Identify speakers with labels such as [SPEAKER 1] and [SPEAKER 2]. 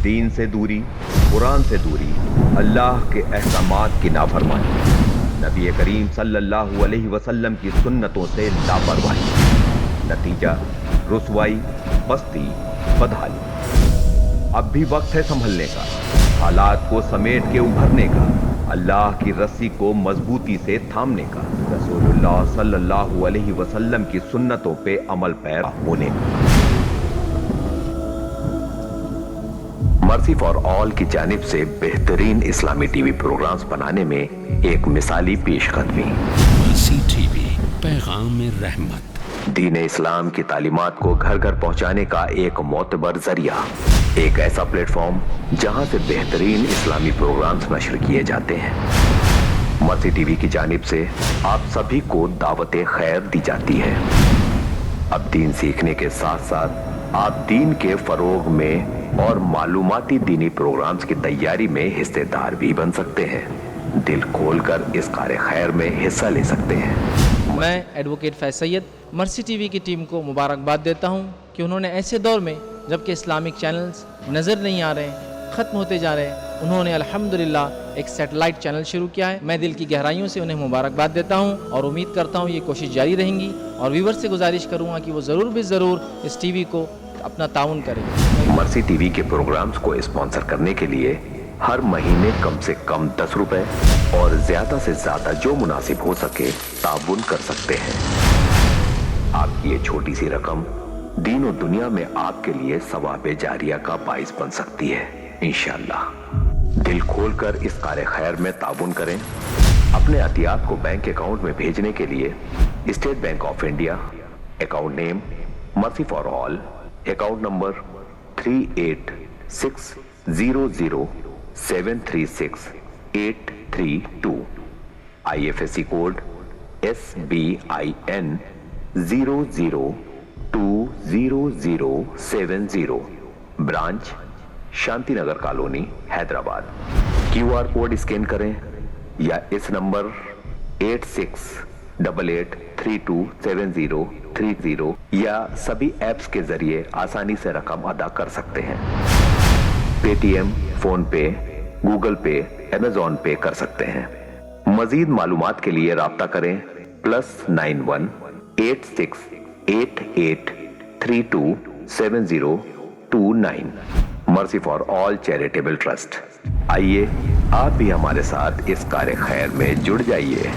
[SPEAKER 1] دین سے دوری، قرآن سے دوری، اللہ کے احکامات کی نافرمانی، نبی کریم صلی اللہ علیہ وسلم کی سنتوں سے لاپرواہی، نتیجہ رسوائی، پستی، بدحالی۔ اب بھی وقت ہے سنبھلنے کا، حالات کو سمیٹ کے ابھرنے کا، اللہ کی رسی کو مضبوطی سے تھامنے کا، رسول اللہ صلی اللہ علیہ وسلم کی سنتوں پہ عمل پیرا ہونے کا۔ مرسی فار آل کی جانب سے بہترین اسلامی ٹی وی پروگرامز بنانے میں ایک مثالی پیش قدمی۔
[SPEAKER 2] مرسی ٹی وی، پیغام رحمت۔
[SPEAKER 1] دین اسلام کی تعلیمات کو گھر گھر پہنچانے کا ایک معتبر ذریعہ، ایک ایسا پلیٹ فارم جہاں سے بہترین اسلامی پروگرامز نشر کیے جاتے ہیں۔ مرسی ٹی وی کی جانب سے آپ سبھی کو دعوت خیر دی جاتی ہے۔ اب دین سیکھنے کے ساتھ ساتھ آپ دین کے فروغ میں اور معلوماتی دینی پروگرامز کی تیاری میں حصہ دار بھی بن سکتے ہیں۔ دل کھول کر اس کار خیر میں حصہ لے سکتے ہیں۔
[SPEAKER 3] میں ایڈوکیٹ فیض سید مرسی ٹی وی کی ٹیم کو مبارکباد دیتا ہوں کہ انہوں نے ایسے دور میں جبکہ اسلامک چینلز نظر نہیں آ رہے ہیں، ختم ہوتے جا رہے ہیں، انہوں نے الحمدللہ ایک سیٹلائٹ چینل شروع کیا ہے۔ میں دل کی گہرائیوں سے انہیں مبارکباد دیتا ہوں اور امید کرتا ہوں یہ کوشش جاری رہیں گی، اور ویور سے گزارش کروں گا کہ وہ ضرور اس ٹی وی کو اپنا تعاون کریں۔
[SPEAKER 1] مرسی ٹی وی کے پروگرامز کو اسپانسر کرنے کے لیے ہر مہینے کم سے کم 10 روپے اور زیادہ سے زیادہ جو مناسب ہو سکے تعاون کر سکتے ہیں۔ آپ کی یہ چھوٹی سی رقم دین و دنیا میں آپ کے لیے ثواب جاریہ کا باعث بن سکتی ہے انشاءاللہ۔ دل کھول کر اس کار خیر میں تعاون کریں۔ اپنے عطیات کو بینک اکاؤنٹ میں بھیجنے کے لیے State Bank of India, account name Mercy for All, account number 38600736832832، IFSC code SBIN 00200070، branch Shanti Nagar colony Hyderabad. QR code scan کریں یا اس نمبر 8688327030 یا سبھی ایپس کے ذریعے آسانی سے رقم ادا کر سکتے ہیں۔ پے ٹی ایم، فون پے، گوگل پے، امیزون پے کر سکتے ہیں۔ مزید معلومات کے لیے رابطہ کریں +91 8688327029۔ مرسی فار آل چیریٹیبل ٹرسٹ۔ آئیے آپ بھی ہمارے ساتھ اس کار خیر میں جڑ جائیے۔